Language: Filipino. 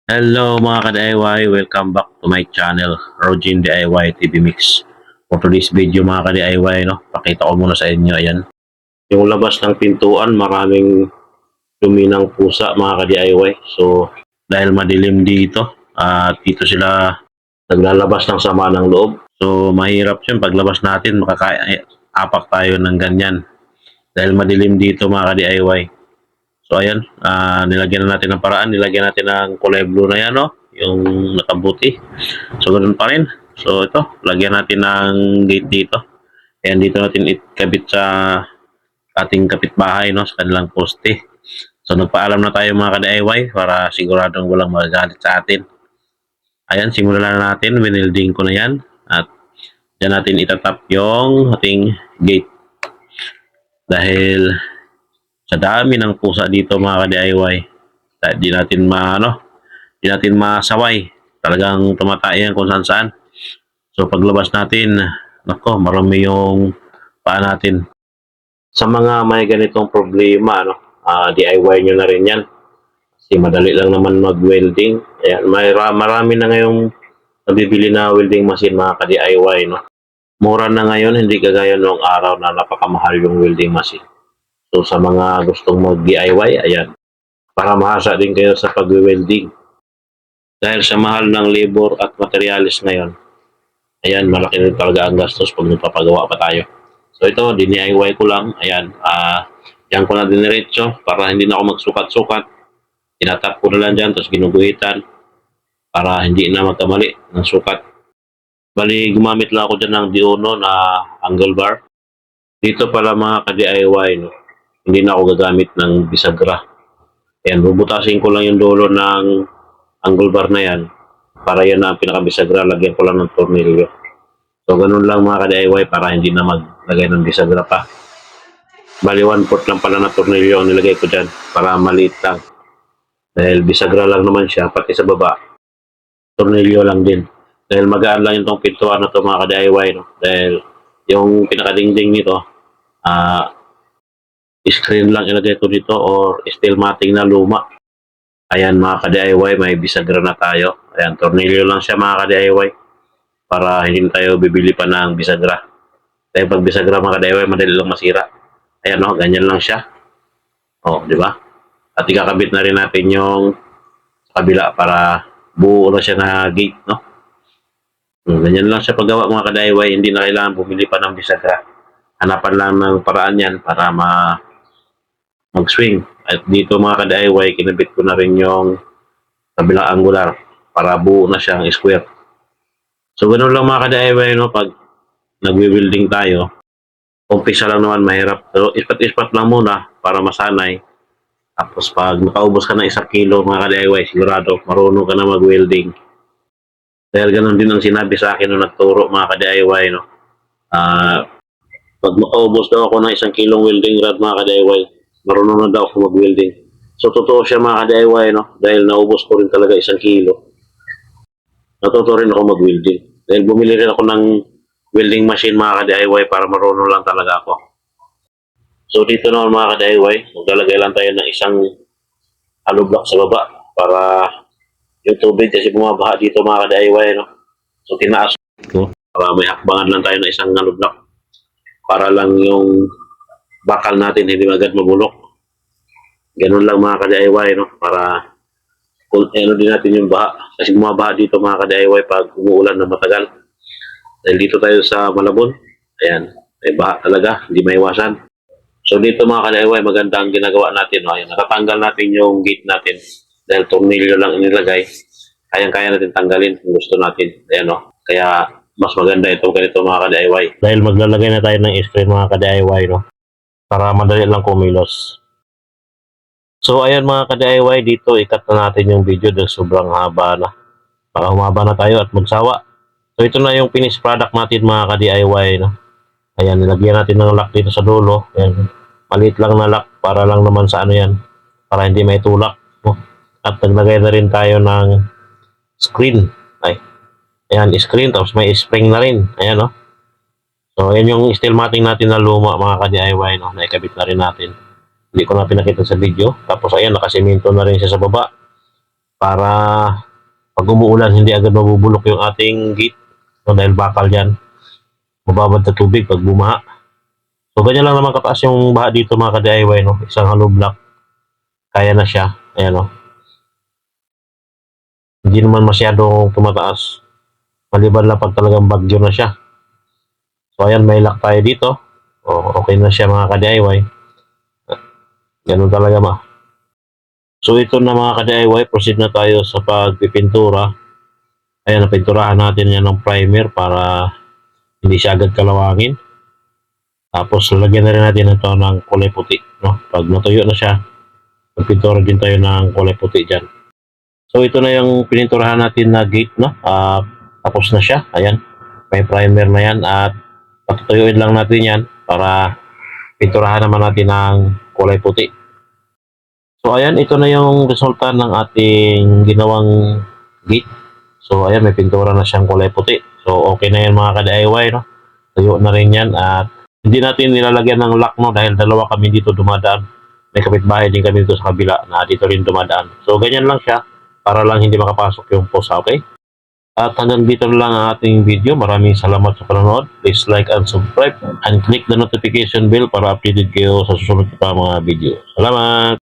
Hello mga ka-DIY, welcome back to my channel, Rogin DIY TV Mix. For today's video mga ka-DIY, pakita ko muna sa inyo, ayan. Yung labas ng pintuan, maraming dumi ng pusa mga ka-DIY. So, dahil madilim dito, dito sila naglalabas ng sama ng loob. So, mahirap yun, paglabas natin, makakaapak tayo ng ganyan. Dahil madilim dito mga ka-DIY. So ayan, nilagyan na natin ng paraan, nilagyan natin ng kulay blue na yan, yung nakabuti. So ganoon pa rin. So ito, lagyan natin ng gate dito. Ayan, dito natin ikabit sa ating kapitbahay, sa kanilang poste. So nagpaalam na tayo mga ka-DIY para siguradong walang magagalit sa atin. Ayan, simulan na natin, winilding ko na yan. At dyan natin itatap yung ating gate. Dahil sa dami ng pusa dito mga ka-DIY, di natin di natin masaway. Talagang tumatay yan kung saan saan. So paglabas natin, nako, marami yung paa natin. Sa mga may ganitong problema, DIY nyo na rin yan. Kasi madali lang naman mag-welding. Ayan, marami na ngayong nabibili na welding machine mga ka-DIY, Mura na ngayon, hindi kagaya noong araw na napakamahal yung welding machine. So sa mga gustong mag-DIY, ayan, para mahasa din kayo sa pag-welding. Dahil sa mahal ng labor at materialis ngayon, ayan, malaki rin talaga ang gastos pag nagpapagawa pa tayo. So ito, DIY ko lang, ayan, yan ko na diniretso para hindi na ako magsukat-sukat. Tinatap ko na lang dyan, tapos ginuguhitan para hindi na magkamali ng sukat. Bali, gumamit lang ako dyan ng D1 na angle bar. Dito pala mga ka-DIY, hindi na ako gagamit ng bisagra. Ayan, bubutasin ko lang yung dulo ng angle bar na yan para yan na ang pinakabisagra. Lagyan ko lang ng tornilyo. So, ganun lang mga ka-DIY para hindi na maglagay ng bisagra pa. Bali, 1/4 lang pala na tornilyo ang nilagay ko dyan para maliit lang. Dahil bisagra lang naman siya, pati sa baba, tornilyo lang din. Dahil magaan lang yung pintuan na ito mga ka-DIY. Dahil yung pinakadingding nito, screen lang ilagay ko dito or steel matting na luma. Ayan mga ka-DIY, may bisagra na tayo. Ayan, tornilyo lang siya mga ka-DIY para hindi tayo bibili pa ng bisagra. Dahil pag bisagra mga ka-DIY, madali lang masira. Ayan ganyan lang siya. Di ba? At ikakabit na rin natin yung kabila para buo na siya na gate, Ganyan lang siya paggawa mga ka-DIY, hindi na kailangan bumili pa ng bisagra. Hanapan lang ng paraan yan para mag-swing. At dito mga ka-DIY, kinabit ko na rin yung kabilang angular para buo na siyang square. So, ganun lang mga ka-DIY, pag nagwi-welding tayo, umpisa lang naman mahirap. Pero ispat-ispat lang muna para masanay. Tapos pag nakaubos ka ng 1 kilo mga ka-DIY, sigurado marunong ka na mag-welding. Dahil ganun din ang sinabi sa akin nung nagturo mga ka-DIY, pag makaubos daw ako ng 1 kilong welding rod mga ka-DIY, marunong na daw ako mag-welding. So, totoo siya mga ka-DIY, dahil naubos ko rin talaga 1 kilo. Natuto rin ako mag-welding. Dahil bumili rin ako ng welding machine mga ka-DIY para marunong lang talaga ako. So, dito naman mga ka-DIY, maglalagay lang tayo ng isang hollow block sa baba para yung tubig kasi bumabaha dito mga ka-DIY, So, tinaas ko para may hakbangan lang tayo ng isang hollow block para lang yung bakal natin hindi agad mabulok. Ganun lang mga ka-DIY, para din natin yung baha. Kasi bumabaha dito mga ka-DIY pag umuulan na matagal. Dahil dito tayo sa Malabon, ayan, may baha talaga, hindi maiwasan. So dito mga ka-DIY, maganda ang ginagawa natin. Ayan, natatanggal natin yung gate natin dahil tornilyo lang inilagay. Kayang-kaya natin tanggalin kung gusto natin. Ayan, kaya mas maganda itong ganito mga ka-DIY. Dahil maglalagay na tayo ng screen mga ka-DIY, para madali lang kumilos. So ayan mga ka-DIY, dito ikat na natin yung video dahil sobrang haba na. Para humaba na tayo at magsawa. So ito na yung finished product natin mga ka-DIY. Ayan, nilagyan natin ng lock dito sa dulo. Ayan, maliit lang na lock para lang naman sa yan. Para hindi may tulak. At naglagay na rin tayo ng screen. Ayan, screen, tapos may spring na rin. Ayan, So, ayan yung steel matting natin na luma, mga ka-DIY, Naikabit na rin natin. Hindi ko na pinakita sa video. Tapos, ayan, nakasimento na rin siya sa baba. para pag umuulan hindi agad mabubulok yung ating gate, no, dahil bakal yan, mababad na tubig pag bumaha. So ganyan lang naman kataas yung baha dito mga ka-DIY, no? Isang hollow block, kaya na siya. Ayan, no? Hindi naman masyadong tumataas, maliban lang pag talagang bagyo na siya. So ayan, may lock tayo dito. Okay na siya mga ka-DIY. Ganun talaga So ito na mga ka-DIY, proceed na tayo sa pagpipintura. Ayan, napinturahan natin yan ng primer para hindi siya agad kalawangin. Tapos lalagyan na rin natin ito ng kulay puti, no? Pag natuyo na siya, magpintura din tayo ng kulay puti dyan. So ito na yung pininturahan natin na gate, no? Tapos na siya. Ayan, may primer na yan at patutuyuin lang natin yan para pinturahan naman natin ng kulay puti. So ayan, ito na yung resulta ng ating ginawang gate. So ayan, may pintura na siyang kulay puti. So okay na yan mga ka-DIY, no? Tuyo na rin yan at hindi natin nilalagyan ng lock, no, dahil dalawa kami dito dumadaan. May kapitbahay din kami dito sa kabila na dito rin dumadaan. So ganyan lang siya para lang hindi makapasok yung posa, okay? At hanggang dito na lang ang ating video. Maraming salamat sa panonood. Please like and subscribe and click the notification bell para updated kayo sa susunod pa mga video. Salamat!